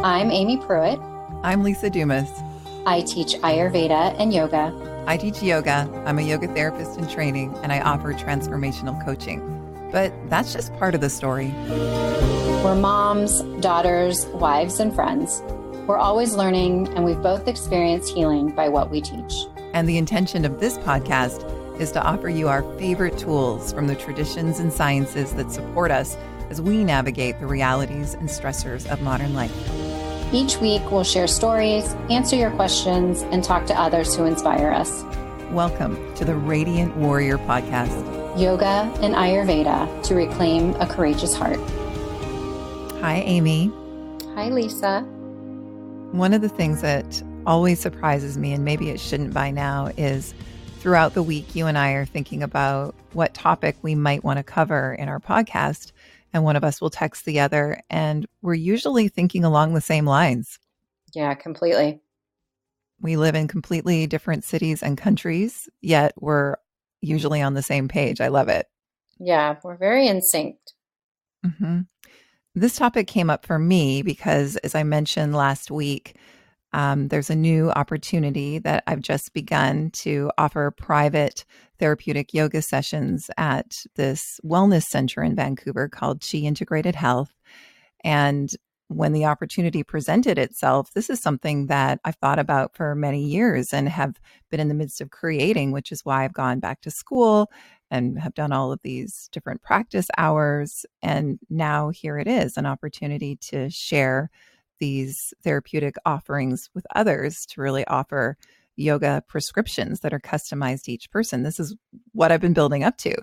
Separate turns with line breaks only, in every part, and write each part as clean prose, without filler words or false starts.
I'm Aimee Pruitt.
I'm Lisa Dumas.
I teach Ayurveda and yoga.
I teach yoga. I'm a yoga therapist in training, and I offer transformational coaching. But that's just part of the story.
We're moms, daughters, wives, and friends. We're always learning, and we've both experienced healing by what we teach.
And the intention of this podcast is to offer you our favorite tools from the traditions and sciences that support us as we navigate the realities and stressors of modern life.
Each week, we'll share stories, answer your questions, and talk to others who inspire us.
Welcome to the Radiant Warrior Podcast.
Yoga and Ayurveda to reclaim a courageous heart.
Hi, Aimee.
Hi, Lisa.
One of the things that always surprises me, and maybe it shouldn't by now, is throughout the week, you and I are thinking about what topic we might want to cover in our podcast. And one of us will text the other, and we're usually thinking along the same lines.
Yeah, completely.
We live in completely different cities and countries, yet we're usually on the same page. I love it.
Yeah, we're very in sync.
Mm-hmm. This topic came up for me because, as I mentioned last week, there's a new opportunity that I've just begun to offer private therapeutic yoga sessions at this wellness center in Vancouver called Chi Integrated Health. And when the opportunity presented itself, this is something that I've thought about for many years and have been in the midst of creating, which is why I've gone back to school and have done all of these different practice hours. And now here it is, an opportunity to share these therapeutic offerings with others, to really offer yoga prescriptions that are customized to each person. This is what I've been building up to.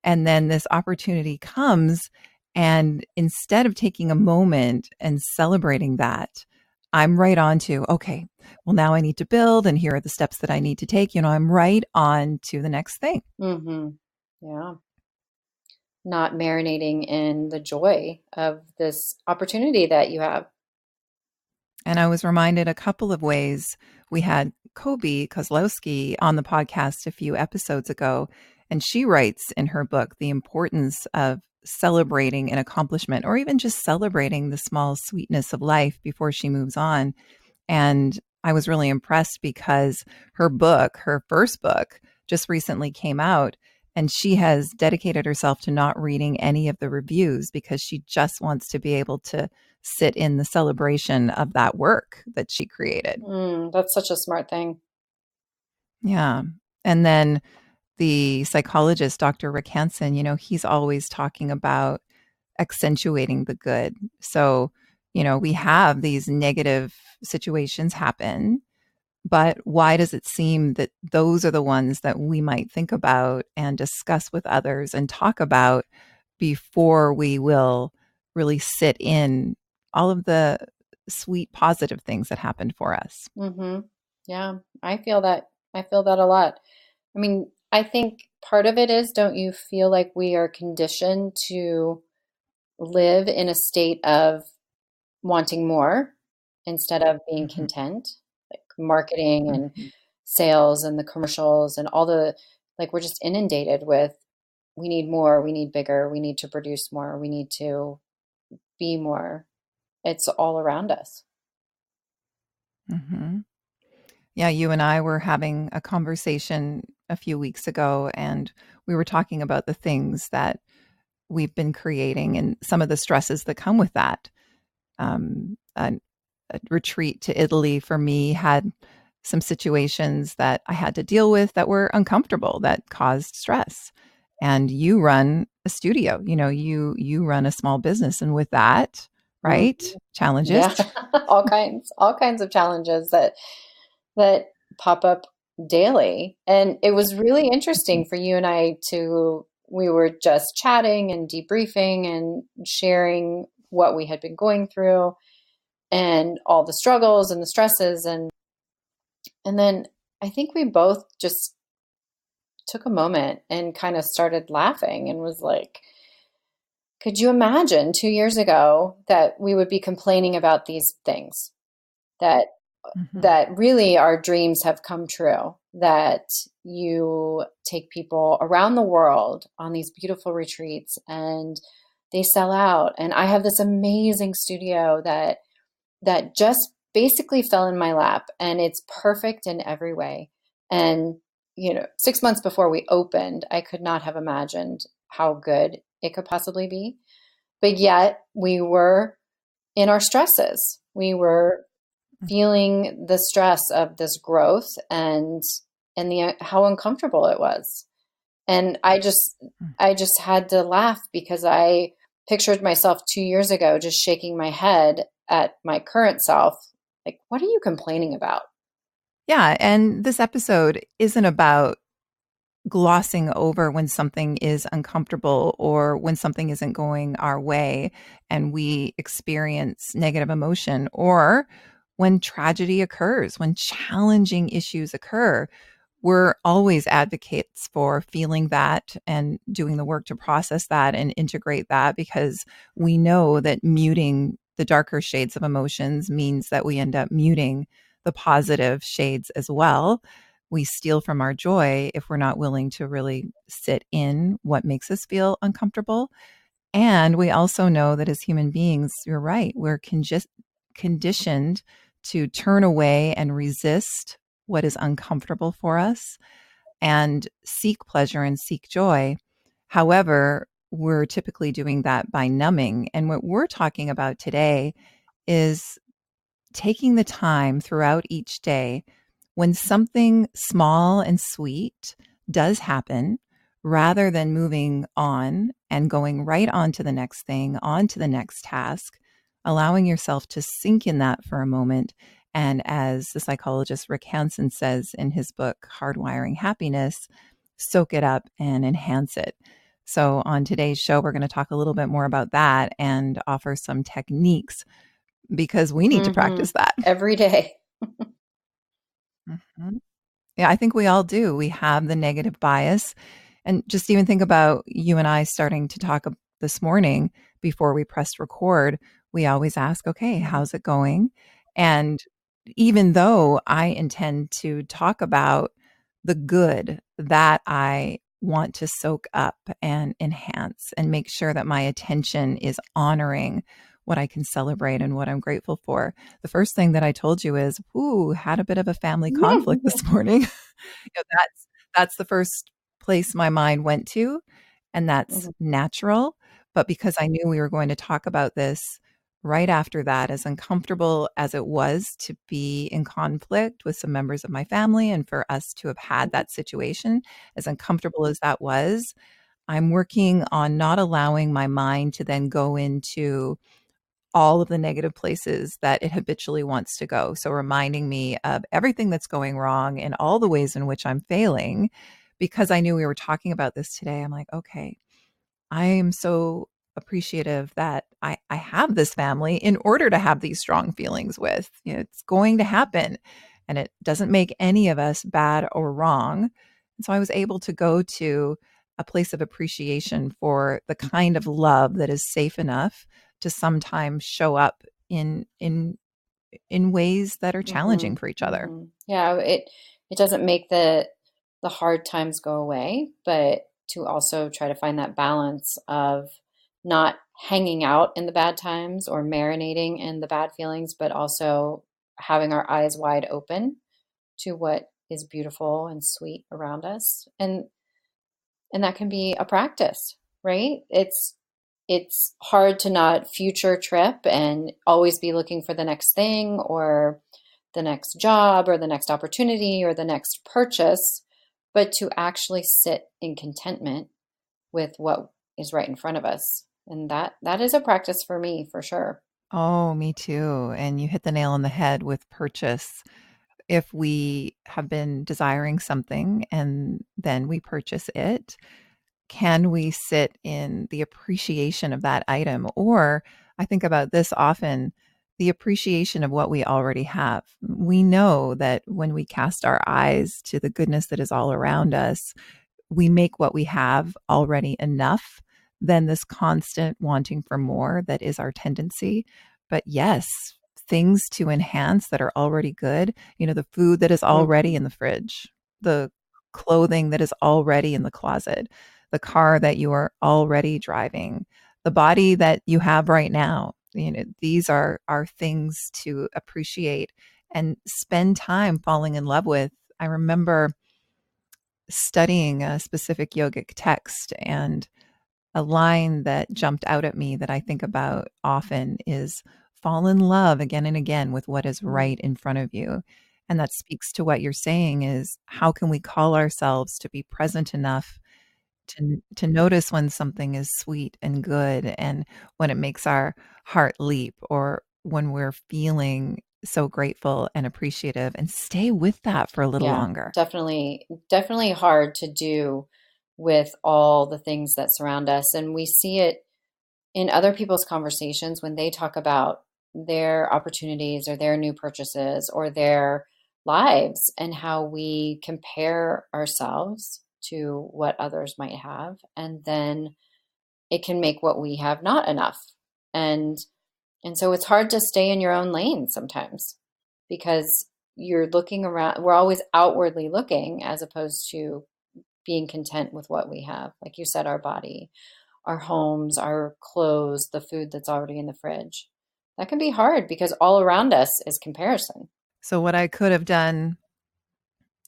And then this opportunity comes, and instead of taking a moment and celebrating that, I'm right on to, okay, well, now I need to build, and here are the steps that I need to take. I'm right on to the next thing.
Mm-hmm. Yeah. Not marinating in the joy of this opportunity that you have.
And I was reminded a couple of ways. We had Kobe Kozlowski on the podcast a few episodes ago, and she writes in her book the importance of celebrating an accomplishment, or even just celebrating the small sweetness of life before she moves on. And I was really impressed because her book, her first book, just recently came out, and she has dedicated herself to not reading any of the reviews because she just wants to be able to sit in the celebration of that work that she created.
That's such a smart thing.
Yeah. And then the psychologist, Dr. Rick Hansen, he's always talking about accentuating the good. So, we have these negative situations happen, but why does it seem that those are the ones that we might think about and discuss with others and talk about before we will really sit in all of the sweet, positive things that happened for us?
Mm-hmm. Yeah, I feel that. I feel that a lot. I mean, I think part of it is, don't you feel like we are conditioned to live in a state of wanting more instead of being
Mm-hmm.
content? Like marketing and
Mm-hmm.
sales and the commercials and all we're just inundated with, we need more, we need bigger, we need to produce more, we need to be more. It's all around us.
Mm-hmm. Yeah, you and I were having a conversation a few weeks ago, and we were talking about the things that we've been creating and some of the stresses that come with that. A retreat to Italy for me had some situations that I had to deal with that were uncomfortable, that caused stress. And you run a studio, you run a small business, and with that, right?
Mm-hmm.
Challenges.
Yeah, all kinds of challenges that pop up daily. And it was really interesting for you and I we were just chatting and debriefing and sharing what we had been going through and all the struggles and the stresses. And then I think we both just took a moment and kind of started laughing and was like, could you imagine 2 years ago that we would be complaining about these things, that
Mm-hmm.
that really our dreams have come true, that you take people around the world on these beautiful retreats and they sell out. And I have this amazing studio that that just basically fell in my lap, and it's perfect in every way. And 6 months before we opened, I could not have imagined how good it could possibly be. But yet we were in our stresses. We were feeling the stress of this growth, and the how uncomfortable it was. And I just had to laugh because I pictured myself 2 years ago just shaking my head at my current self, like, what are you complaining about?
Yeah. And this episode isn't about glossing over when something is uncomfortable or when something isn't going our way and we experience negative emotion, or when tragedy occurs, when challenging issues occur. We're always advocates for feeling that and doing the work to process that and integrate that, because we know that muting the darker shades of emotions means that we end up muting the positive shades as well. We steal from our joy if we're not willing to really sit in what makes us feel uncomfortable. And we also know that as human beings, you're right, we're conditioned to turn away and resist what is uncomfortable for us and seek pleasure and seek joy. However, we're typically doing that by numbing. And what we're talking about today is taking the time throughout each day when something small and sweet does happen, rather than moving on and going right on to the next thing, on to the next task, allowing yourself to sink in that for a moment. And as the psychologist Rick Hansen says in his book, Hardwiring Happiness, soak it up and enhance it. So, on today's show, we're going to talk a little bit more about that and offer some techniques because we need to
Hmm.
practice that.
Every day.
Mhm. Yeah, I think we all do. We have the negative bias. And just even think about you and I starting to talk this morning before we pressed record. We always ask, okay, how's it going? And even though I intend to talk about the good that I want to soak up and enhance and make sure that my attention is honoring what I can celebrate and what I'm grateful for. The first thing that I told you is, ooh, had a bit of a family conflict this morning. That's the first place my mind went to, and that's
Mhm.
natural. But because I knew we were going to talk about this right after that, as uncomfortable as it was to be in conflict with some members of my family and for us to have had that situation, as uncomfortable as that was, I'm working on not allowing my mind to then go into all of the negative places that it habitually wants to go. So reminding me of everything that's going wrong and all the ways in which I'm failing. Because I knew we were talking about this today, I'm like, okay, I am so appreciative that I have this family in order to have these strong feelings with. It's going to happen and it doesn't make any of us bad or wrong. And so I was able to go to a place of appreciation for the kind of love that is safe enough to sometimes show up in ways that are challenging
Mhm,
for each other.
mhm. Yeah, it doesn't make the hard times go away, but to also try to find that balance of not hanging out in the bad times or marinating in the bad feelings, but also having our eyes wide open to what is beautiful and sweet around us. And that can be a practice, right? It's hard to not future trip and always be looking for the next thing or the next job or the next opportunity or the next purchase, but to actually sit in contentment with what is right in front of us. And that is a practice for me for sure.
Oh, me too. And you hit the nail on the head with purchase. If we have been desiring something and then we purchase it, can we sit in the appreciation of that item? Or I think about this often, the appreciation of what we already have. We know that when we cast our eyes to the goodness that is all around us, we make what we have already enough than this constant wanting for more that is our tendency. But yes, things to enhance that are already good, the food that is already
Mhm.
in the fridge, the clothing that is already in the closet, the car that you are already driving, the body that you have right now. these are things to appreciate and spend time falling in love with. I remember studying a specific yogic text, and a line that jumped out at me that I think about often is fall in love again and again with what is
Mm.
right in front of you. And that speaks to what you're saying is how can we call ourselves to be present enough to notice when something is sweet and good and when it makes our heart leap or when we're feeling so grateful and appreciative and stay with that for a little
Yeah,
longer.
definitely, definitely hard to do with all the things that surround us. And we see it in other people's conversations when they talk about their opportunities or their new purchases or their lives and how we compare ourselves to what others might have. And then it can make what we have not enough. And and so it's hard to stay in your own lane sometimes because you're looking around, we're always outwardly looking as opposed to being content with what we have. Like you said, our body, our homes, our clothes, the food that's already in the fridge. That can be hard because all around us is comparison.
So, what I could have done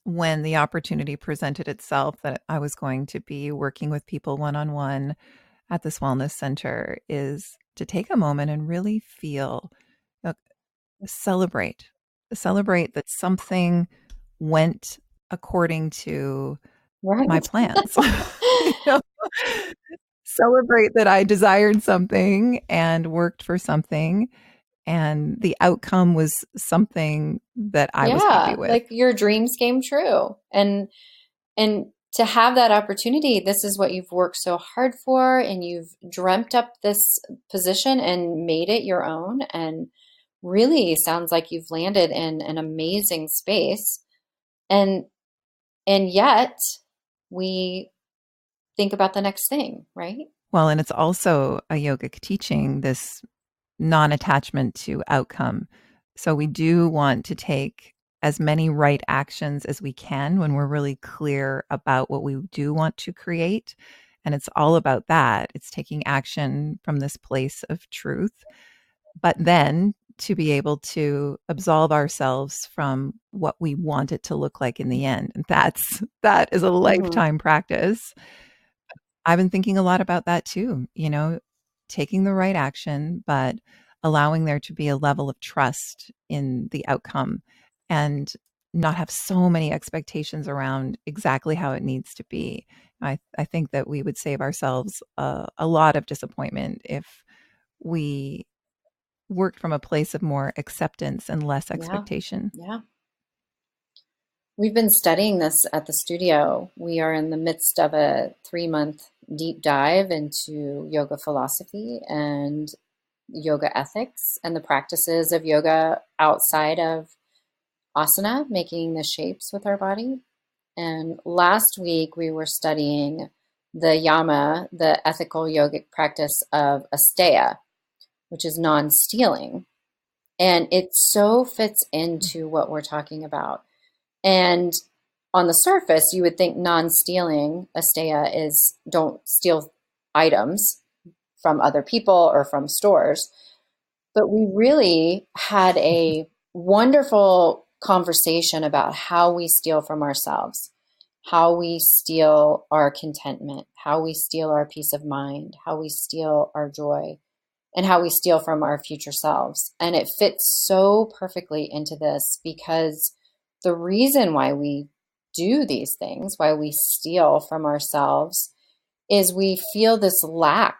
when the opportunity presented itself that I was going to be working with people one on one at this wellness center is to take a moment and really feel, uh, celebrate, celebrate that something went according to my
Right.
plans. you know, celebrate that I desired something and worked for something, and the outcome was something that I was happy
Yeah,
with.
like your dreams came true. And to have that opportunity, this is what you've worked so hard for, and you've dreamt up this position and made it your own. And really sounds like you've landed in an amazing space. And and yet we think about the next thing, right?
Well, and it's also a yogic teaching, this non attachment to outcome. So we do want to take as many right actions as we can when we're really clear about what we do want to create. And it's all about that. It's taking action from this place of truth, but then to be able to absolve ourselves from what we want it to look like in the end. And that is a
Hmm.
lifetime practice. I've been thinking a lot about that too, taking the right action, but allowing there to be a level of trust in the outcome and not have so many expectations around exactly how it needs to be. I think that we would save ourselves a lot of disappointment if we worked from a place of more acceptance and less
Yeah.
expectation.
Yeah. We've been studying this at the studio. We are in the midst of a 3-month deep dive into yoga philosophy and yoga ethics and the practices of yoga outside of asana, making the shapes with our body. And last week we were studying the yama, the ethical yogic practice of asteya, which is non stealing. And it so fits into what we're talking about. And on the surface, you would think non stealing, asteya, is don't steal items from other people or from stores. But we really had a wonderful conversation about how we steal from ourselves, how we steal our contentment, how we steal our peace of mind, how we steal our joy, and how we steal from our future selves. And it fits so perfectly into this because the reason why we do these things, why we steal from ourselves, is we feel this lack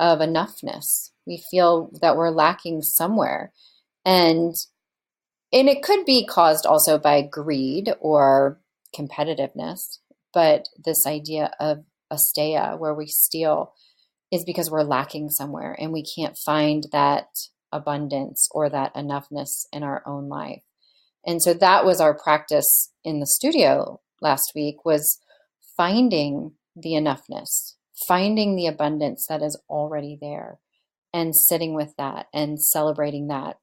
of enoughness. We feel that we're lacking somewhere. And and it could be caused also by greed or competitiveness, but this idea of asteya, where we steal, is because we're lacking somewhere and we can't find that abundance or that enoughness in our own life. And so that was our practice in the studio last week, was finding the enoughness, finding the abundance that is already there and sitting with that and celebrating that.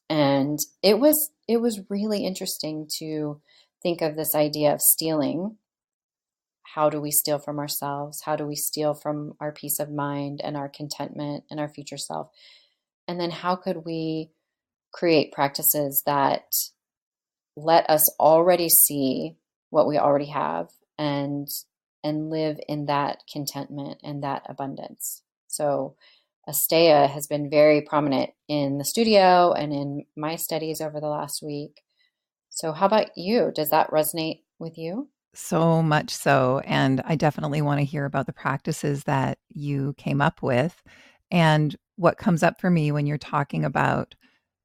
And it was really interesting to think of this idea of stealing how do we steal from ourselves? How do we steal from our peace of mind and our contentment and our future self? And then how could we create practices that let us already see what we already have and live in that contentment and that abundance. So Asteya has been very prominent in the studio and in my studies over the last week. So how about you? Does that resonate with you?
So much so. And I definitely want to hear about the practices that you came up with. And what comes up for me when you're talking about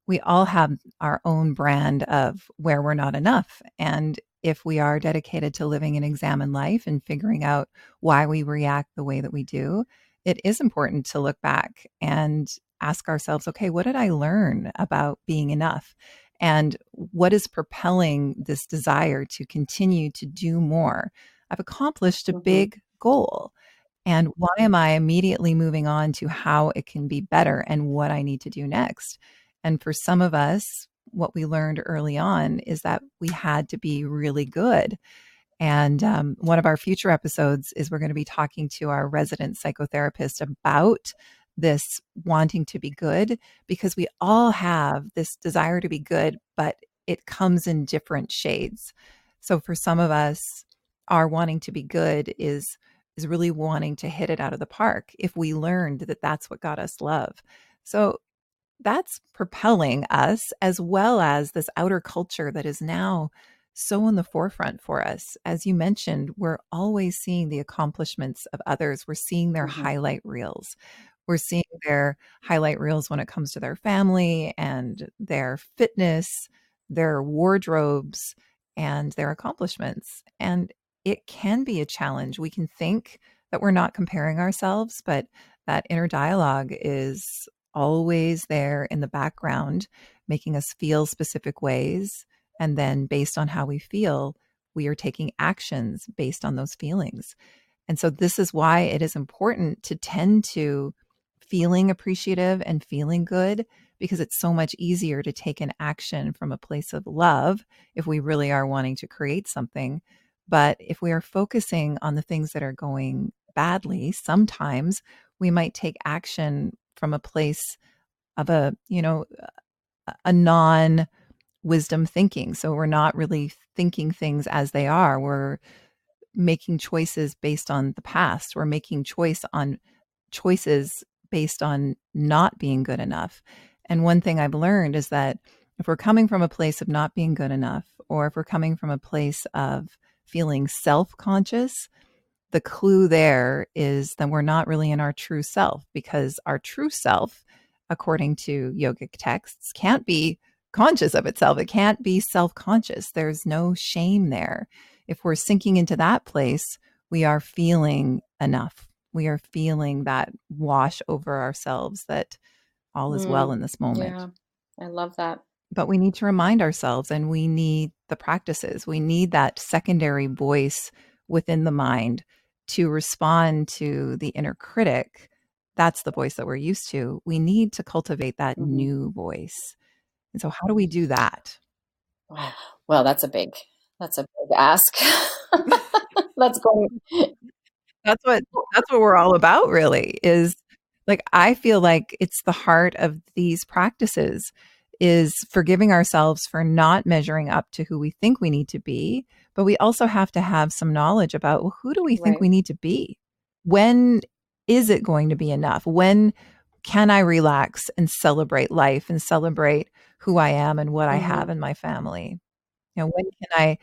we all have our own brand of where we're not enough. And if we are dedicated to living an examined life and figuring out why we react the way that we do, it is important to look back and ask ourselves, okay, what did I learn about being enough? And what is propelling this desire to continue to do more? I've accomplished a
Mm-hmm.
big goal. And why am I immediately moving on to how it can be better and what I need to do next? And for some of us, what we learned early on is that we had to be really good. And one of our future episodes is we're going to be talking to our resident psychotherapist about this wanting to be good, because we all have this desire to be good, but it comes in different shades. So for some of us, our wanting to be good is really wanting to hit it out of the park if we learned that that's what got us love. So that's propelling us, as well as this outer culture that is now so in the forefront for us. As you mentioned, we're always seeing the accomplishments of others. We're seeing their
Mm-hmm.
highlight reels. We're seeing their highlight reels when it comes to their family and their fitness, their wardrobes, and their accomplishments. And it can be a challenge. We can think that we're not comparing ourselves, but that inner dialogue is always there in the background, making us feel specific ways. And then, based on how we feel, we are taking actions based on those feelings. And so, this is why it is important to tend to feeling appreciative and feeling good, because it's so much easier to take an action from a place of love if we really are wanting to create something. But if we are focusing on the things that are going badly, sometimes we might take action from a place of a non wisdom thinking. So we're not really thinking things as they are. We're making choices based on the past. We're making choices based on not being good enough. And one thing I've learned is that if we're coming from a place of not being good enough, or if we're coming from a place of feeling self-conscious, the clue there is that we're not really in our true self, because our true self, according to yogic texts, can't be conscious of itself. It can't be self conscious. There's no shame there. If we're sinking into that place, we are feeling enough. We are feeling that wash over ourselves that all is well
Mm,
in this moment.
yeah, I love that.
But we need to remind ourselves, and we need the practices. We need that secondary voice within the mind to respond to the inner critic. That's the voice that we're used to. We need to cultivate that
Hmm.
new voice. And so, how do we do that?
Well, that's a big ask. That's going.
That's what that's what we're all about, really, is like, I feel like it's the heart of these practices is forgiving ourselves for not measuring up to who we think we need to be, but we also have to have some knowledge about, well, who do we think
Right.
we need to be? When is it going to be enough? When can I relax and celebrate life and celebrate who I am and what I have
Hmm.
in my family? You know,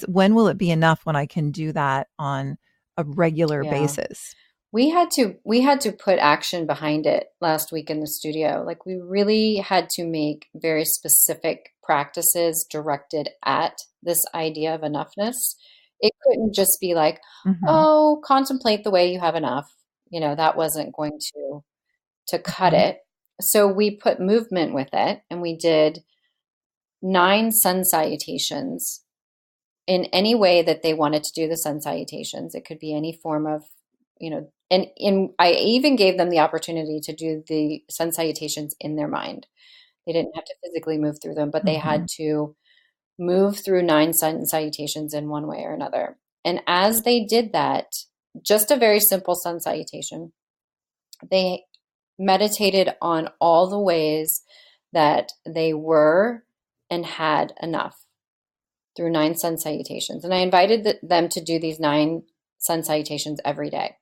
when will it be enough when I can do that on a regular
Yeah.
basis?
We had to put action behind it last week in the studio. Like we really had to make very specific practices directed at this idea of enoughness. It couldn't just be like,
Mhm,
oh, contemplate the way you have enough. That wasn't going to cut
mhm,
it. So we put movement with it, and we did 9 sun salutations in any way that they wanted to do the sun salutations. It could be any form of, and I even gave them the opportunity to do the sun salutations in their mind. They didn't have to physically move through them, but they had
mhm.
to move through 9 sun salutations in one way or another. And as they did that, just a very simple sun salutation, they meditated on all the ways that they were and had enough through 9 sun salutations. And I invited them to do these 9 sun salutations every day,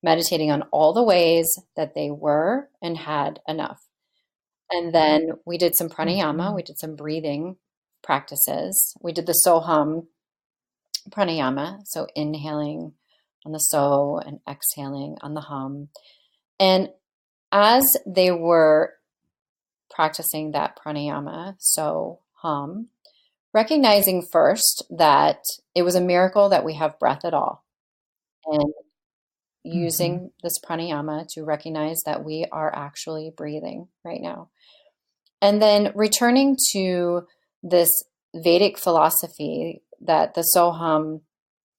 meditating on all the ways that they were and had enough. And then we did some pranayama, we did some breathing practices. We did the Soham pranayama, so inhaling on the so and exhaling on the hum. And as they were practicing that pranayama, so hum, recognizing first that it was a miracle that we have breath at all, and using this pranayama to recognize that we are actually breathing right now. And then returning to this Vedic philosophy that the Soham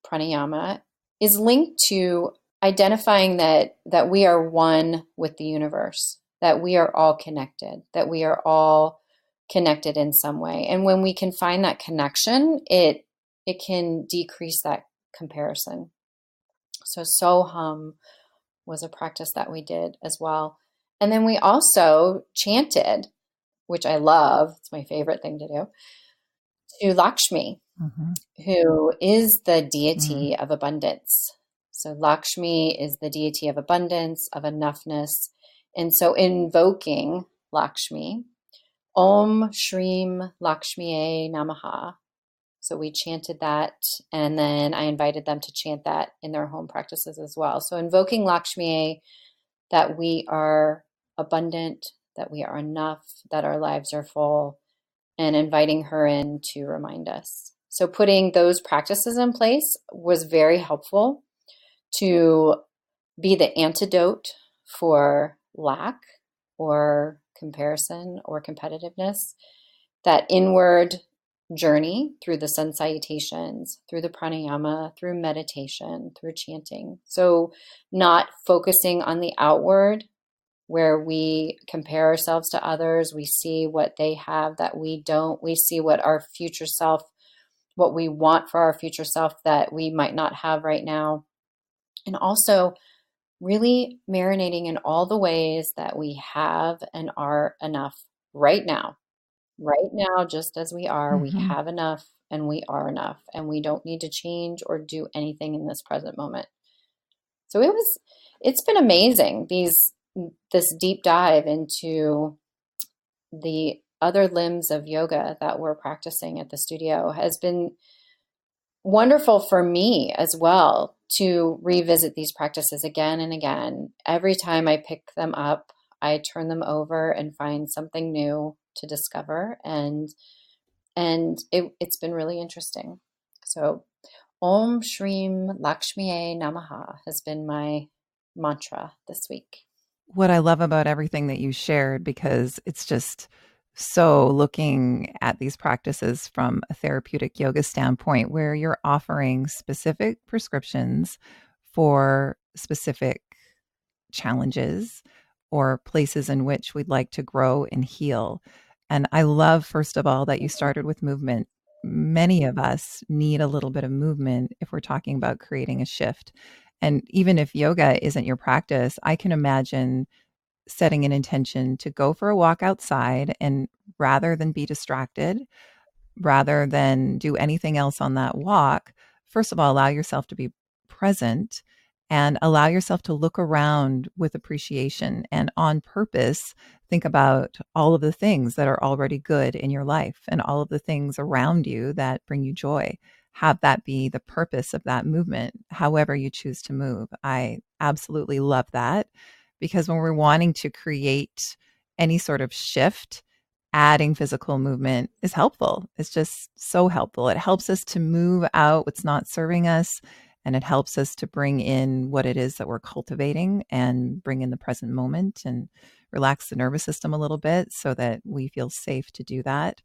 pranayama is linked to identifying that we are one with the universe, that we are all connected, that we are all connected in some way. And when we can find that connection, it can decrease that comparison. So Soham was a practice that we did as well. And then we also chanted, which I love, it's my favorite thing to do, to Lakshmi, who is the deity of abundance. So Lakshmi is the deity of abundance, of enoughness. And so invoking Lakshmi, Om Shrim Lakshmiye Namaha. So we chanted that, and then I invited them to chant that in their home practices as well. So invoking Lakshmi, that we are abundant, that we are enough, that our lives are full, and inviting her in to remind us. So putting those practices in place was very helpful to be the antidote for lack or comparison or competitiveness. That inward journey through the sun salutations, through the pranayama, through meditation, through chanting. So not focusing on the outward where we compare ourselves to others. We see what they have that we don't. We see what our future self, what we want for our future self that we might not have right now. And also really marinating in all the ways that we have and are enough right now. Right now, just as we are, we have enough and we are enough, and we don't need to change or do anything in this present moment. So it's been amazing, this deep dive into the other limbs of yoga that we're practicing at the studio has been wonderful for me as well to revisit these practices again and again. Every time I pick them up, I turn them over and find something new to discover, and it's been really interesting. So Om Shrim Lakshmiye Namaha has been my mantra this week.
What I love about everything that you shared, because it's just so looking at these practices from a therapeutic yoga standpoint, where you're offering specific prescriptions for specific challenges or places in which we'd like to grow and heal. And I love, first of all, that you started with movement. Many of us need a little bit of movement if we're talking about creating a shift. And even if yoga isn't your practice, I can imagine setting an intention to go for a walk outside, and rather than be distracted, rather than do anything else on that walk, first of all, allow yourself to be present and allow yourself to look around with appreciation, and on purpose think about all of the things that are already good in your life and all of the things around you that bring you joy. Have that be the purpose of that movement, however you choose to move. I absolutely love that, because when we're wanting to create any sort of shift, adding physical movement is helpful. It's just so helpful. It helps us to move out what's not serving us, and it helps us to bring in what it is that we're cultivating and bring in the present moment and relax the nervous system a little bit so that we feel safe to do that.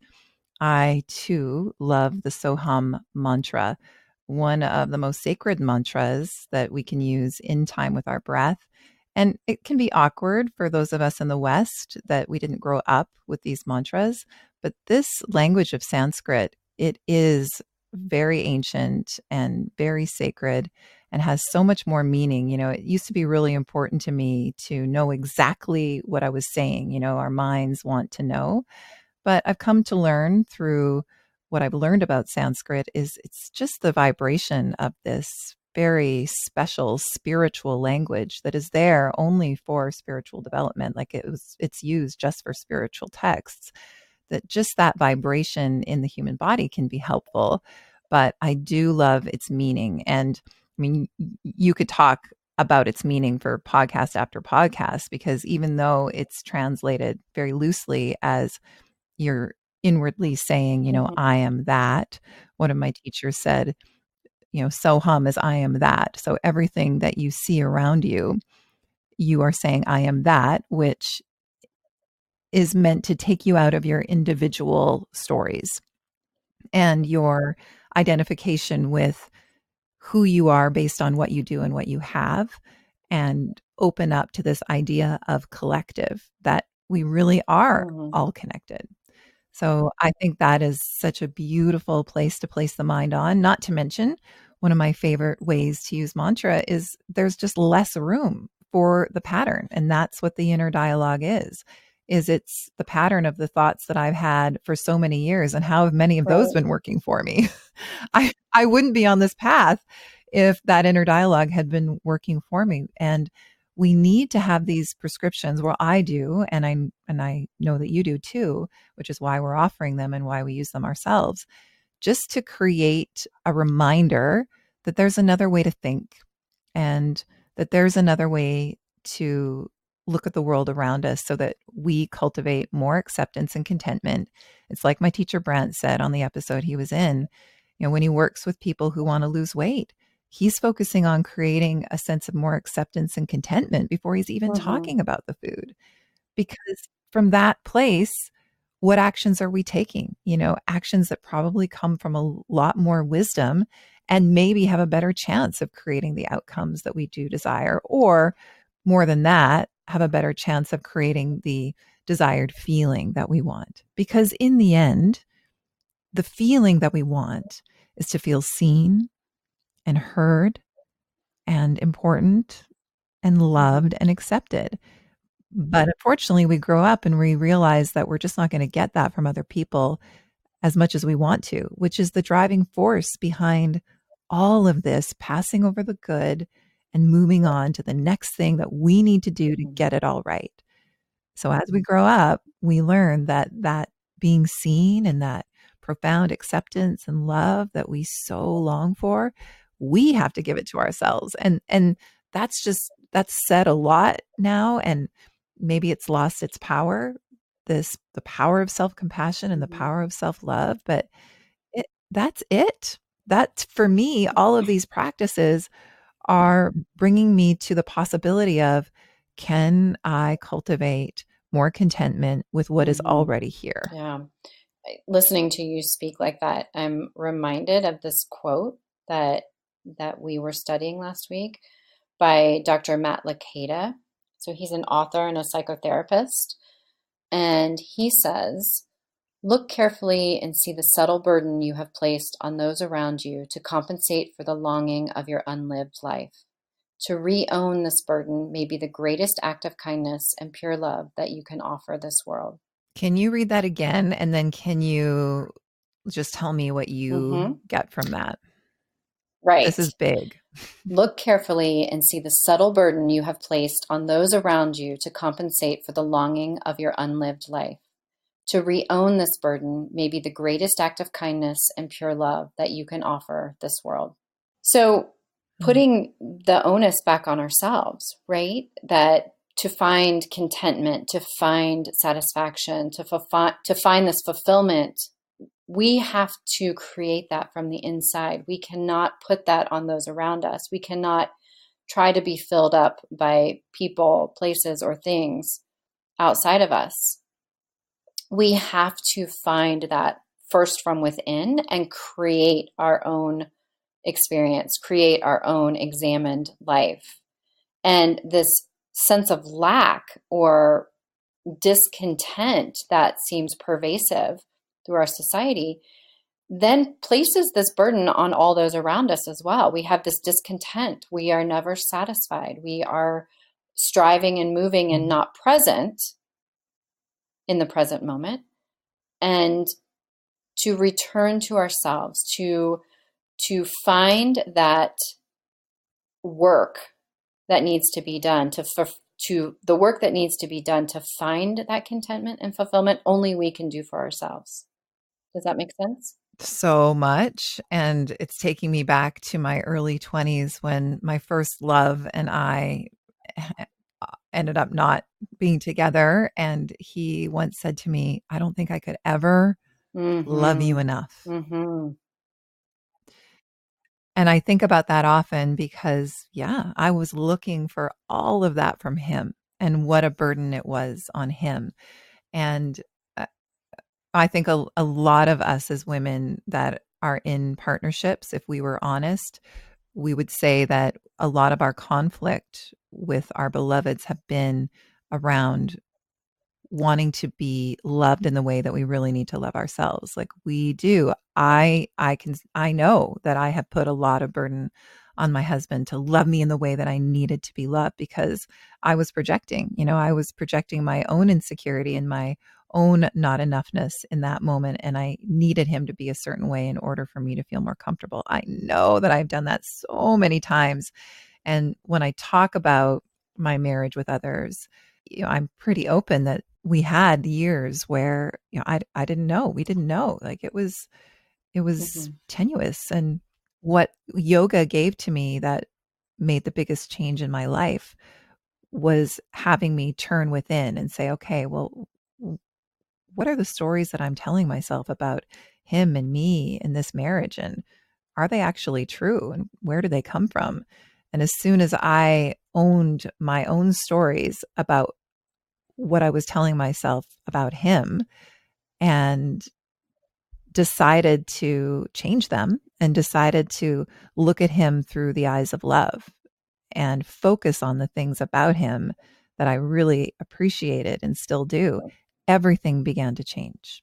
I too love the Soham mantra, one of the most sacred mantras that we can use in time with our breath. And it can be awkward for those of us in the West that we didn't grow up with these mantras. But this language of Sanskrit, it is very ancient and very sacred and has so much more meaning. It used to be really important to me to know exactly what I was saying. Our minds want to know. But I've come to learn through what I've learned about Sanskrit is it's just the vibration of this very special spiritual language that is there only for spiritual development. Like it's used just for spiritual texts. That just that vibration in the human body can be helpful. But I do love its meaning. And I mean, you could talk about its meaning for podcast after podcast, because even though it's translated very loosely as you're inwardly saying,
Mhm.
I am that. One of my teachers said, so hum is I am that. So everything that you see around you, you are saying, I am that, which is meant to take you out of your individual stories and your identification with who you are based on what you do and what you have, and open up to this idea of collective, that we really are
Mhm.
all connected. So I think that is such a beautiful place to place the mind on. Not to mention, one of my favorite ways to use mantra is there's just less room for the pattern. And that's what the inner dialogue is it's the pattern of the thoughts that I've had for so many years. And how have many of those
Right.
been working for me? I wouldn't be on this path if that inner dialogue had been working for me. And we need to have these prescriptions. Well, I do, and I know that you do too, which is why we're offering them and why we use them ourselves, just to create a reminder that there's another way to think, and that there's another way to look at the world around us, so that we cultivate more acceptance and contentment. It's like my teacher Brent said on the episode he was in, when he works with people who want to lose weight, he's focusing on creating a sense of more acceptance and contentment before he's even
Mhm.
talking about the food. Because from that place, what actions are we taking? Actions that probably come from a lot more wisdom and maybe have a better chance of creating the outcomes that we do desire, or more than that, have a better chance of creating the desired feeling that we want. Because in the end, the feeling that we want is to feel seen and heard and important and
Mhm.
loved and accepted. But unfortunately, we grow up and we realize that we're just not going to get that from other people as much as we want to, which is the driving force behind all of this passing over the good and moving on to the next thing that we need to do to
Mhm.
get it all right. So as we grow up, we learn that being seen and that profound acceptance and love that we so long for, we have to give it to ourselves. And that's said a lot now, and maybe it's lost its power, the power of self-compassion and the
Mhm.
power of self-love, but that's it. That's for me, all of these practices are bringing me to the possibility of, can I cultivate more contentment with what is
Mhm.
already here?
Yeah. Listening to you speak like that, I'm reminded of this quote that we were studying last week by Dr. Matt Lucado. So he's an author and a psychotherapist, and he says, "Look carefully and see the subtle burden you have placed on those around you to compensate for the longing of your unlived life. To re-own this burden may be the greatest act of kindness and pure love that you can offer this world."
Can you read that again? And then can you just tell me what you
Hmm.
get from that? This
Right.
is big.
Look carefully and see the subtle burden you have placed on those around you to compensate for the longing of your unlived life. To re-own this burden may be the greatest act of kindness and pure love that you can offer this world. So,
Mm,
putting the onus back on ourselves, right? That to find contentment, to find satisfaction, to find this fulfillment, we have to create that from the inside. We cannot put that on those around us. We cannot try to be filled up by people, places, or things outside of us. We have to find that first from within and create our own experience, create our own examined life. And this sense of lack or discontent that seems pervasive through our society, then places this burden on all those around us as well. We have this discontent. We are never satisfied. We are striving and moving and
Mhm.
not present in the present moment. And to return to ourselves, to find that work that needs to be done, to the work that needs to be done to find that contentment and fulfillment, only we can do for ourselves. Does that make sense?
So much. And it's taking me back to my early 20s when my first love and I ended up not being together. And he once said to me, I don't think I could ever love you
Mm-hmm.
enough.
Mm-hmm.
And I think about that often because, yeah, I was looking for all of that from him and what a burden it was on him. And uh, I think a lot of us as women that are in partnerships, if we were honest, we would say that a lot of our conflict with our beloveds have been around wanting to be loved in the way that we really need to love ourselves. Like we do. I know that I have put a lot of burden on my husband to love me in the way that I needed to be loved because I was projecting, I was projecting my own insecurity and my own not enoughness in that moment. And I needed him to be a certain way in order for me to feel more comfortable. I know that I've done that so many times. And when I talk about my marriage with others, I'm pretty open that we had years where, I didn't know. We didn't know. Like it was
Mm-hmm.
tenuous. And what yoga gave to me that made the biggest change in my life was having me turn within and say, okay, well, what are the stories that I'm telling myself about him and me in this marriage? And are they actually true? And where do they come from? And as soon as I owned my own stories about what I was telling myself about him and decided to change them and decided to look at him through the eyes of love and focus on the things about him that I really appreciated and still do, everything began to change.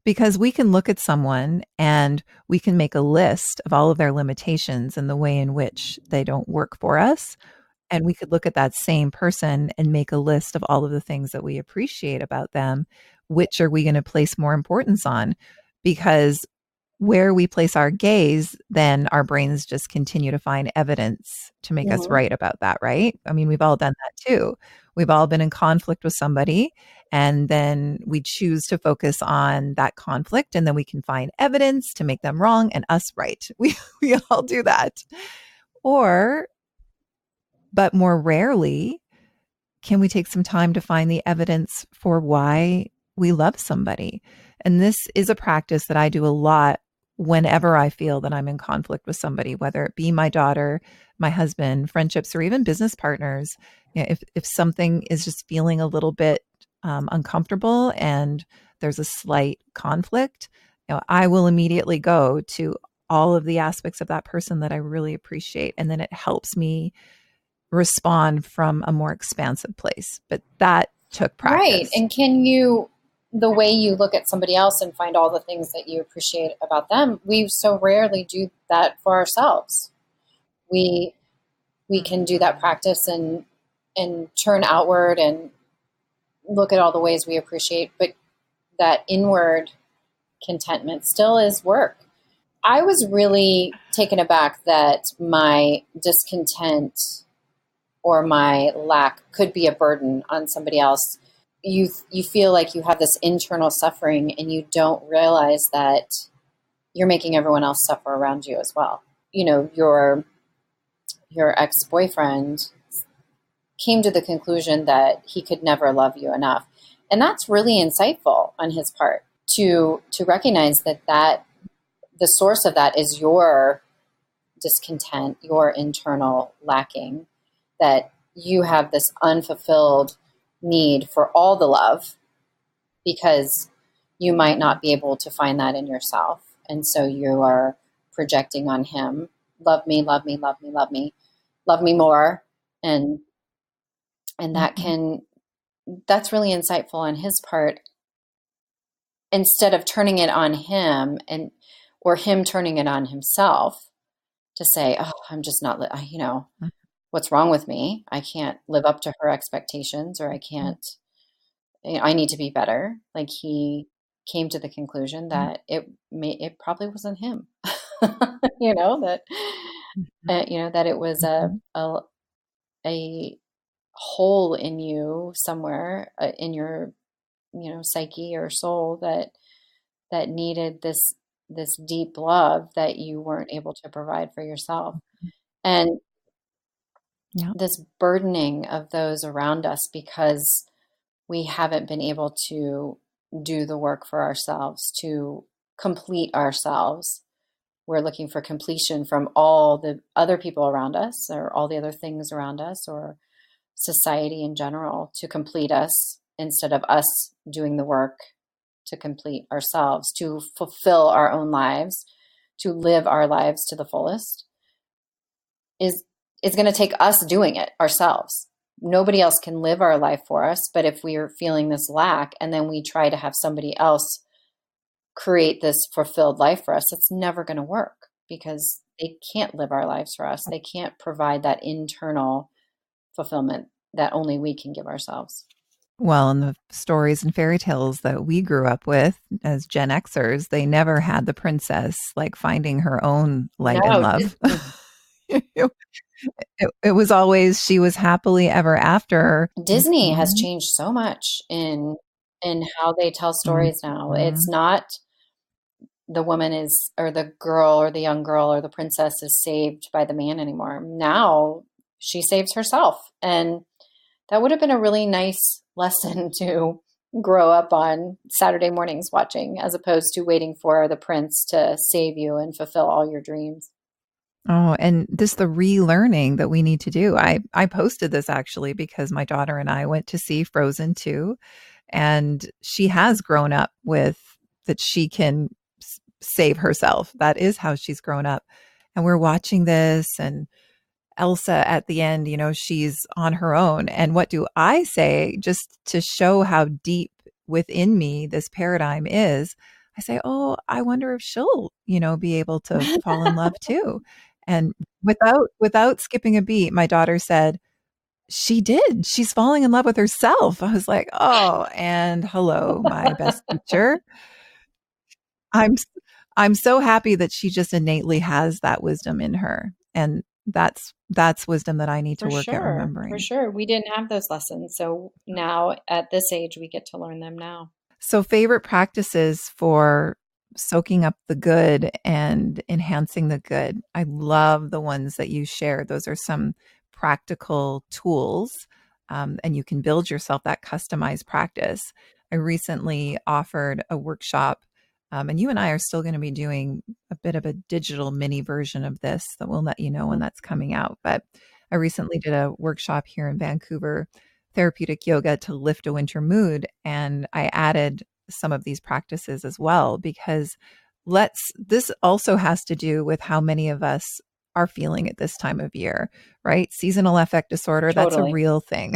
Because we can look at someone and we can make a list of all of their limitations and the way in which they don't work for us. And we could look at that same person and make a list of all of the things that we appreciate about them. Which are we going to place more importance on? Because where we place our gaze, then our brains just continue to find evidence to make us
Mm-hmm.
right about that, right? I mean, we've all done that too. We've all been in conflict with somebody, and then we choose to focus on that conflict, and then we can find evidence to make them wrong and us right. We all do that. Or, but more rarely, can we take some time to find the evidence for why we love somebody? And this is a practice that I do a lot whenever I feel that I'm in conflict with somebody, whether it be my daughter, my husband, friendships, or even business partners. If something is just feeling a little bit uncomfortable and there's a slight conflict, I will immediately go to all of the aspects of that person that I really appreciate. And then it helps me respond from a more expansive place. But that took
Right.
practice.
And the way you look at somebody else and find all the things that you appreciate about them, we so rarely do that for ourselves. We we can do that
Mhm.
practice and turn outward and look at all the ways we appreciate, but that inward contentment still is work. I was really taken aback that my discontent or my lack could be a burden on somebody else. You feel like you have this internal suffering and you don't realize that you're making everyone else suffer around you as well. Your ex-boyfriend came to the conclusion that he could never love you enough. And that's really insightful on his part to recognize that the source of that is your discontent, your internal lacking, that you have this unfulfilled need for all the love because you might not be able to find that in yourself. And so you are projecting on him, love me, love me, love me, love me, love me more. And and
Mhm.
that's really insightful on his part. instead of turning it on him or him turning it on himself to say, oh, I'm just not, what's wrong with me? I can't live up to her expectations, or I can't, I need to be better. Like, he came to the conclusion that it probably wasn't him, that, that it was a hole in you somewhere, in your, psyche or soul, that needed this deep love that you weren't able to provide for yourself. And
Yeah.
this burdening of those around us because we haven't been able to do the work for ourselves, to complete ourselves. We're looking for completion from all the other people around us, or all the other things around us, or society in general, to complete us, instead of us doing the work to complete ourselves, to fulfill our own lives, to live our lives to the fullest, is going to take us doing it ourselves. Nobody else can live our life for us. But if we are feeling this lack, and then we try to have somebody else create this fulfilled life for us, it's never going to work, because they can't live our lives for us. They can't provide that internal fulfillment that only we can give ourselves.
Well, in the stories and fairy tales that we grew up with as Gen Xers, they never had the princess like finding her own light and
No,
love. It was always she was happily ever after.
Disney has
Mhm.
changed so much in how they tell stories now. It's
Mhm.
not the woman is, or the girl, or the young girl, or the princess is saved by the man anymore. Now she saves herself. And that would have been a really nice lesson to grow up on Saturday mornings watching, as opposed to waiting for the prince to save you and fulfill all your dreams.
Oh, and this the relearning that we need to do. I posted this actually because my daughter and I went to see Frozen 2, and she has grown up with that she can save herself. That is how she's grown up. And we're watching this, and Elsa at the end, she's on her own. And what do I say just to show how deep within me this paradigm is? I say, "Oh, I wonder if she'll, be able to fall in love too." And without skipping a beat, my daughter said, "She did. She's falling in love with herself." I was like, "Oh, and hello, my best teacher." I'm I'm so happy that she just innately has that wisdom in her. And that's wisdom that I need to
For
work at
sure. For
remembering.
sure. We didn't have those lessons. So now at this age, we get to learn them now.
So favorite practices for soaking up the good and enhancing the good. I love the ones that you shared. Those are some practical tools, and you can build yourself that customized practice. I recently offered a workshop, and you and I are still going to be doing a bit of a digital mini version of this that we'll let you know when that's coming out. But I recently did a workshop here in Vancouver, therapeutic yoga to lift a winter mood. And I added some of these practices as well, because this also has to do with how many of us are feeling at this time of year, right? Seasonal affect disorder, that's a
Totally.
real thing.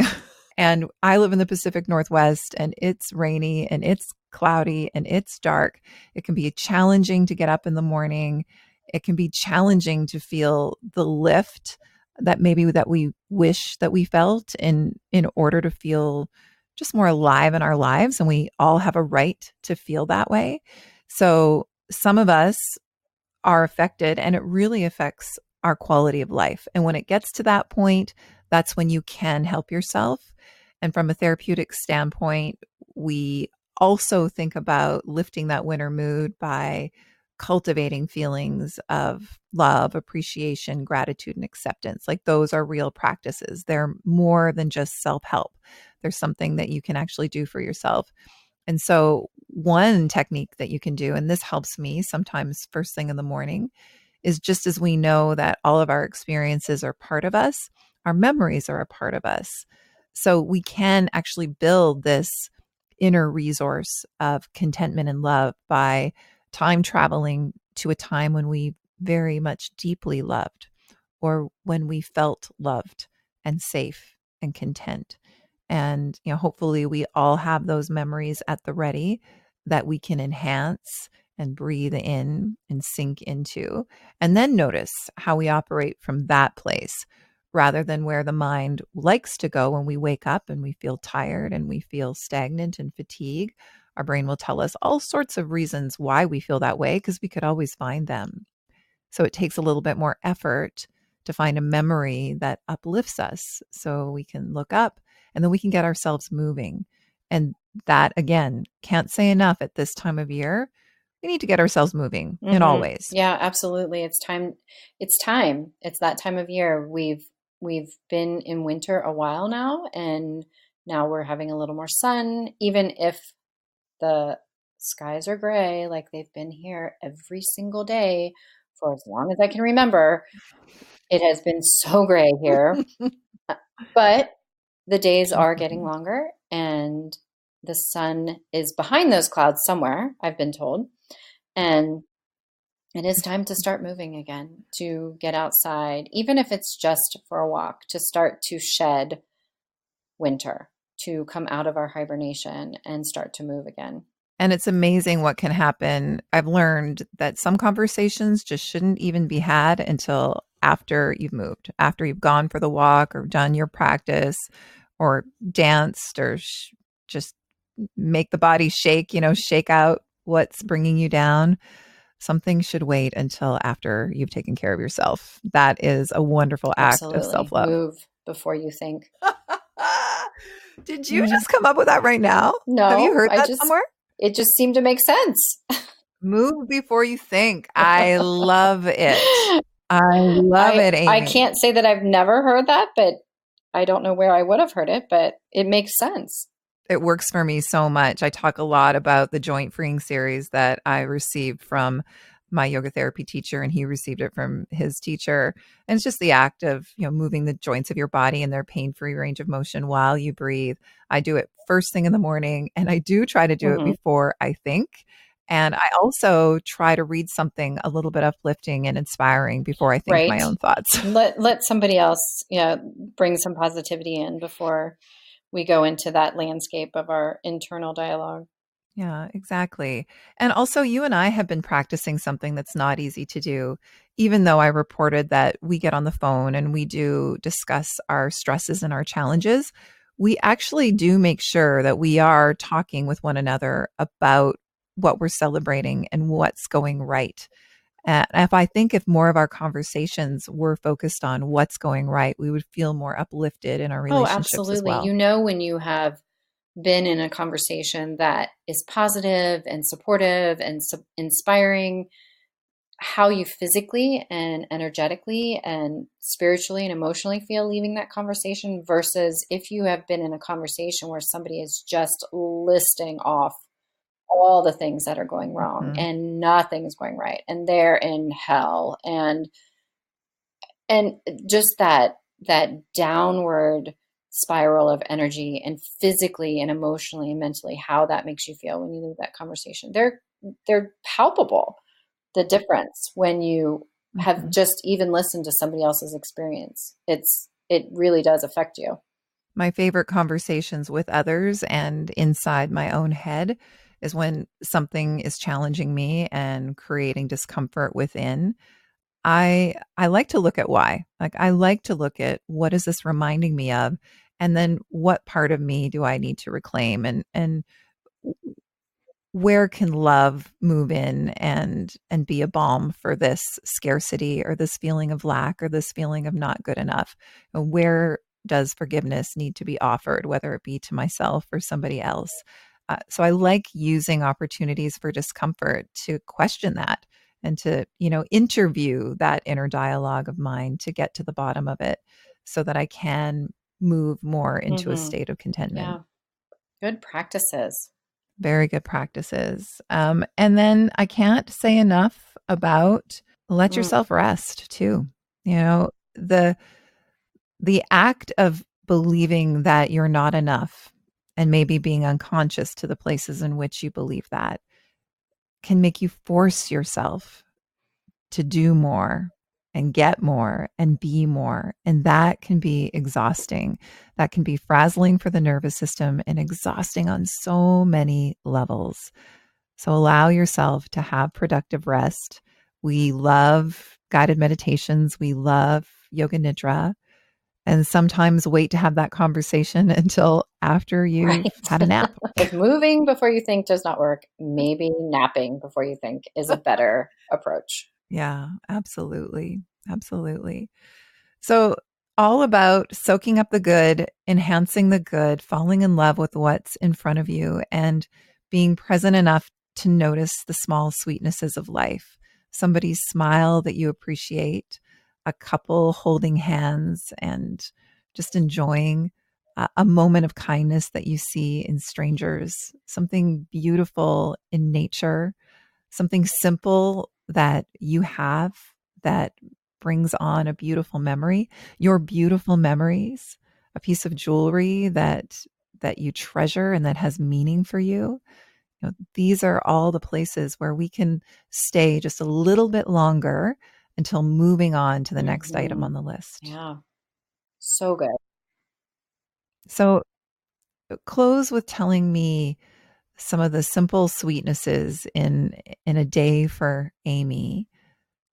And I live in the Pacific Northwest, and it's rainy and it's cloudy and it's dark. It can be challenging to get up in the morning. It can be challenging to feel the lift that maybe that we wish that we felt in order to feel just more alive in our lives. And we all have a right to feel that way. So some of us are affected, and it really affects our quality of life. And when it gets to that point, that's when you can help yourself. And from a therapeutic standpoint, we also think about lifting that winter mood by cultivating feelings of love, appreciation, gratitude, and acceptance. Like, those are real practices. They're more than just self help. There's something that you can actually do for yourself. And so, one technique that you can do, and this helps me sometimes first thing in the morning, is just as we know that all of our experiences are part of us, our memories are a part of us. So, we can actually build this inner resource of contentment and love by time traveling to a time when we very much deeply loved, or when we felt loved and safe and content. And hopefully we all have those memories at the ready, that we can enhance and breathe in and sink into, and then notice how we operate from that place rather than where the mind likes to go when we wake up and we feel tired and we feel stagnant and fatigued. Our brain will tell us all sorts of reasons why we feel that way because we could always find them. So it takes a little bit more effort to find a memory that uplifts us so we can look up and then we can get ourselves moving. And that, again, can't say enough at this time of year. We need to get ourselves moving in all ways.
Yeah, absolutely. It's time. It's time. It's that time of year. We've been in winter a while now, and now we're having a little more sun, even if the skies are gray like they've been here every single day for as long as I can remember. It has been so gray here, but the days are getting longer and the sun is behind those clouds somewhere, I've been told. And it is time to start moving again, to get outside, even if it's just for a walk, to start to shed winter, to come out of our hibernation and start to move again.
And it's amazing what can happen. I've learned that some conversations just shouldn't even be had until after you've moved, after you've gone for the walk or done your practice or danced or just make the body shake, shake out what's bringing you down. Something should wait until after you've taken care of yourself. That is a wonderful act of
Absolutely.
self-love.
Move before you think.
Did you just come up with that right now?
No.
Have you heard that somewhere?
It just seemed to make sense.
Move before you think. I love it. I love it, Aimee.
I can't say that I've never heard that, but I don't know where I would have heard it, but it makes sense.
It works for me so much. I talk a lot about the joint freeing series that I received from my yoga therapy teacher, and he received it from his teacher. And it's just the act of, moving the joints of your body in their pain-free range of motion while you breathe. I do it first thing in the morning, and I do try to do it before I think. And I also try to read something a little bit uplifting and inspiring before I think my own thoughts.
Let somebody else, bring some positivity in before we go into that landscape of our internal dialogue.
Yeah, exactly. And also, you and I have been practicing something that's not easy to do, even though I reported that we get on the phone and we do discuss our stresses and our challenges. We actually do make sure that we are talking with one another about what we're celebrating and what's going right. And if more of our conversations were focused on what's going right, we would feel more uplifted in our relationships as well.
When you have been in a conversation that is positive and supportive and inspiring, how you physically and energetically and spiritually and emotionally feel leaving that conversation versus if you have been in a conversation where somebody is just listing off all the things that are going wrong and nothing's going right and they're in hell and just that downward spiral of energy and physically and emotionally and mentally, how that makes you feel when you leave that conversation. They're palpable, the difference when you have just even listened to somebody else's experience. It really does affect you.
My favorite conversations with others and inside my own head is when something is challenging me and creating discomfort within. I like to look at why. I like to look at what is this reminding me of, and then what part of me do I need to reclaim, and where can love move in and be a balm for this scarcity or this feeling of lack or this feeling of not good enough? And where does forgiveness need to be offered, whether it be to myself or somebody else? So I like using opportunities for discomfort to question that and to, interview that inner dialogue of mine to get to the bottom of it so that I can move more into a state of contentment.
Yeah. Good practices.
Very good practices. And then I can't say enough about let yourself rest too. The act of believing that you're not enough and maybe being unconscious to the places in which you believe that can make you force yourself to do more and get more and be more. And that can be exhausting. That can be frazzling for the nervous system and exhausting on so many levels. So allow yourself to have productive rest. We love guided meditations. We love yoga nidra. And sometimes wait to have that conversation until after you've
Right.
had a nap.
If moving before you think does not work, maybe napping before you think is a better approach.
Yeah, absolutely. Absolutely. So, all about soaking up the good, enhancing the good, falling in love with what's in front of you, and being present enough to notice the small sweetnesses of life. Somebody's smile that you appreciate, a couple holding hands, and just enjoying a moment of kindness that you see in strangers, something beautiful in nature, something simple that you have that brings on a beautiful memory, your beautiful memories, a piece of jewelry that you treasure and that has meaning for you. You know, these are all the places where we can stay just a little bit longer until moving on to the next item
Hmm.
on the list.
Yeah, so good.
So close with telling me some of the simple sweetnesses in a day for Aimee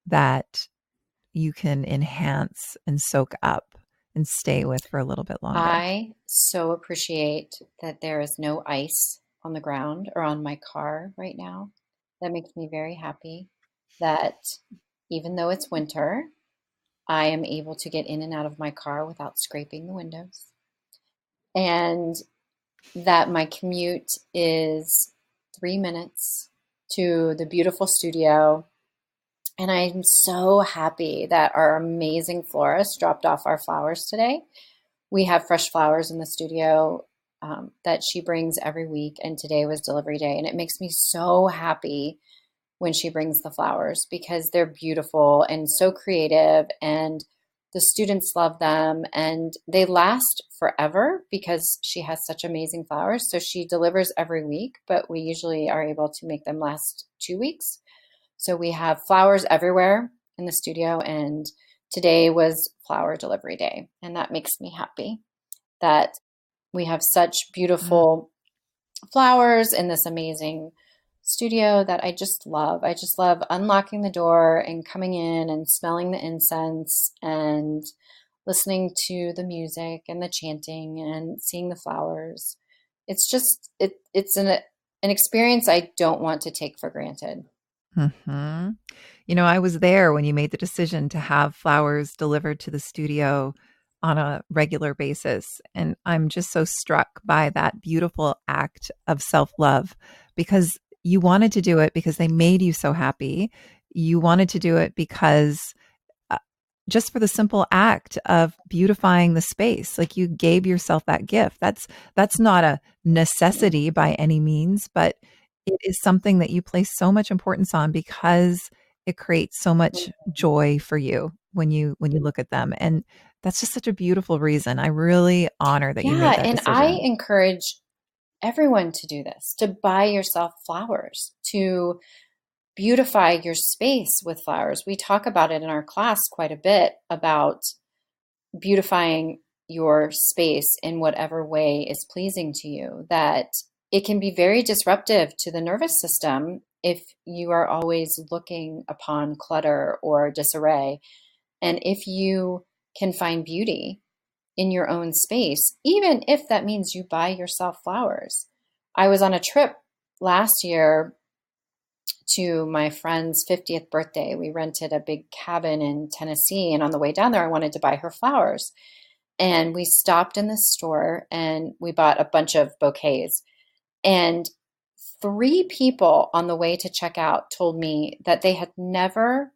that you can enhance and soak up and stay with for a little bit longer.
I so appreciate that there is no ice on the ground or on my car right now. That makes me very happy that even though it's winter, I am able to get in and out of my car without scraping the windows. And that my commute is 3 minutes to the beautiful studio. And I'm so happy that our amazing florist dropped off our flowers today. We have fresh flowers in the studio that she brings every week, and today was delivery day. And it makes me so happy when she brings the flowers because they're beautiful and so creative, and the students love them and they last forever because she has such amazing flowers. So she delivers every week, but we usually are able to make them last 2 weeks. So we have flowers everywhere in the studio, and today was flower delivery day, and that makes me happy that we have such
Mm.
beautiful flowers in this amazing studio that I just love. I just love unlocking the door and coming in and smelling the incense and listening to the music and the chanting and seeing the flowers. It's just it's an experience I don't want to take for granted.
hmm You know, I was there when you made the decision to have flowers delivered to the studio on a regular basis. And I'm just so struck by that beautiful act of self love because you wanted to do it because they made you so happy. You wanted to do it because uh, just for the simple act of beautifying the space, like you gave yourself that gift. That's not a necessity by any means, but it is something that you place so much importance on because it creates so much joy for you when you look at them. And that's just such a beautiful reason. I really honor that you made
Yeah,
that
and I
decision.
encourage everyone to do this, to buy yourself flowers, to beautify your space with flowers. We talk about it in our class quite a bit about beautifying your space in whatever way is pleasing to you, that it can be very disruptive to the nervous system if you are always looking upon clutter or disarray. And if you can find beauty in your own space, even if that means you buy yourself flowers. I was on a trip last year to my friend's 50th birthday. We rented a big cabin in Tennessee, and on the way down there, I wanted to buy her flowers. And we stopped in the store and we bought a bunch of bouquets. And three people on the way to check out told me that they had never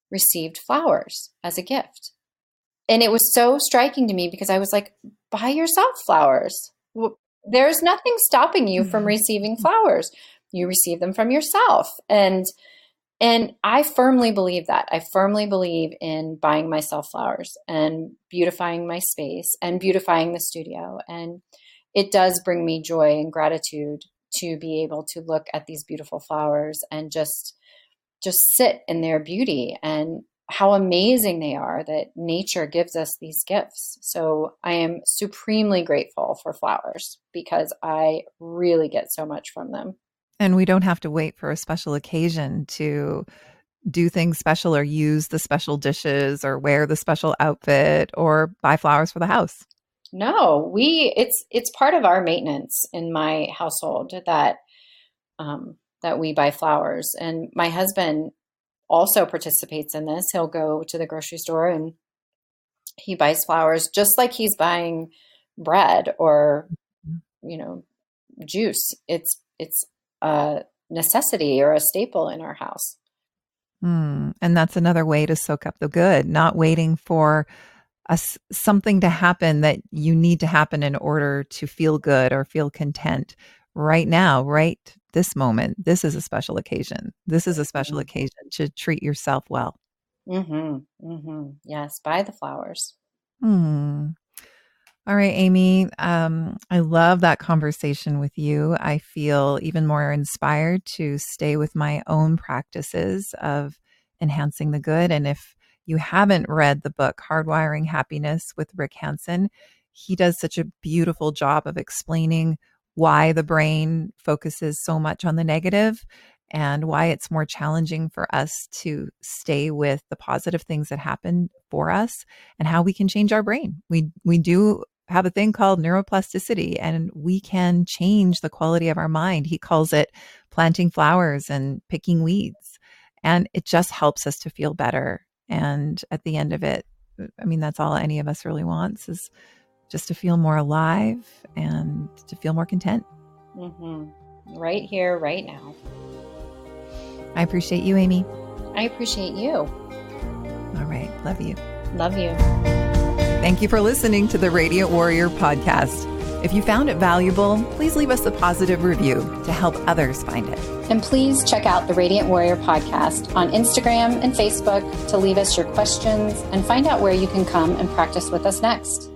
received flowers as a gift. And it was so striking to me because I was like, buy yourself flowers. There's nothing stopping you from receiving flowers. You receive them from yourself. And I firmly believe that. I firmly believe in buying myself flowers and beautifying my space and beautifying the studio. And it does bring me joy and gratitude to be able to look at these beautiful flowers and just sit in their beauty and how amazing they are that nature gives us these gifts. So I am supremely grateful for flowers because I really get so much from them.
And we don't have to wait for a special occasion to do things special or use the special dishes or wear the special outfit or buy flowers for the house.
No, it's part of our maintenance in my household that we buy flowers. And my husband also participates in this. He'll go to the grocery store and he buys flowers just like he's buying bread or, juice. It's a necessity or a staple in our house.
And that's another way to soak up the good, not waiting for something to happen that you need to happen in order to feel good or feel content. Right now, right this moment, this is a special occasion. This is a special occasion to treat yourself well.
Yes, buy the flowers.
All right, Aimee, I love that conversation with you. I feel even more inspired to stay with my own practices of enhancing the good. And if you haven't read the book, Hardwiring Happiness with Rick Hanson, he does such a beautiful job of explaining why the brain focuses so much on the negative and why it's more challenging for us to stay with the positive things that happen for us and how we can change our brain. We do have a thing called neuroplasticity, and we can change the quality of our mind. He calls it planting flowers and picking weeds. And it just helps us to feel better. And at the end of it, I mean, that's all any of us really wants, is just to feel more alive and to feel more content.
Right here, right now.
I appreciate you, Aimee.
I appreciate you.
All right. Love you.
Love you.
Thank you for listening to the Radiant Warrior podcast. If you found it valuable, please leave us a positive review to help others find it.
And please check out the Radiant Warrior podcast on Instagram and Facebook to leave us your questions and find out where you can come and practice with us next.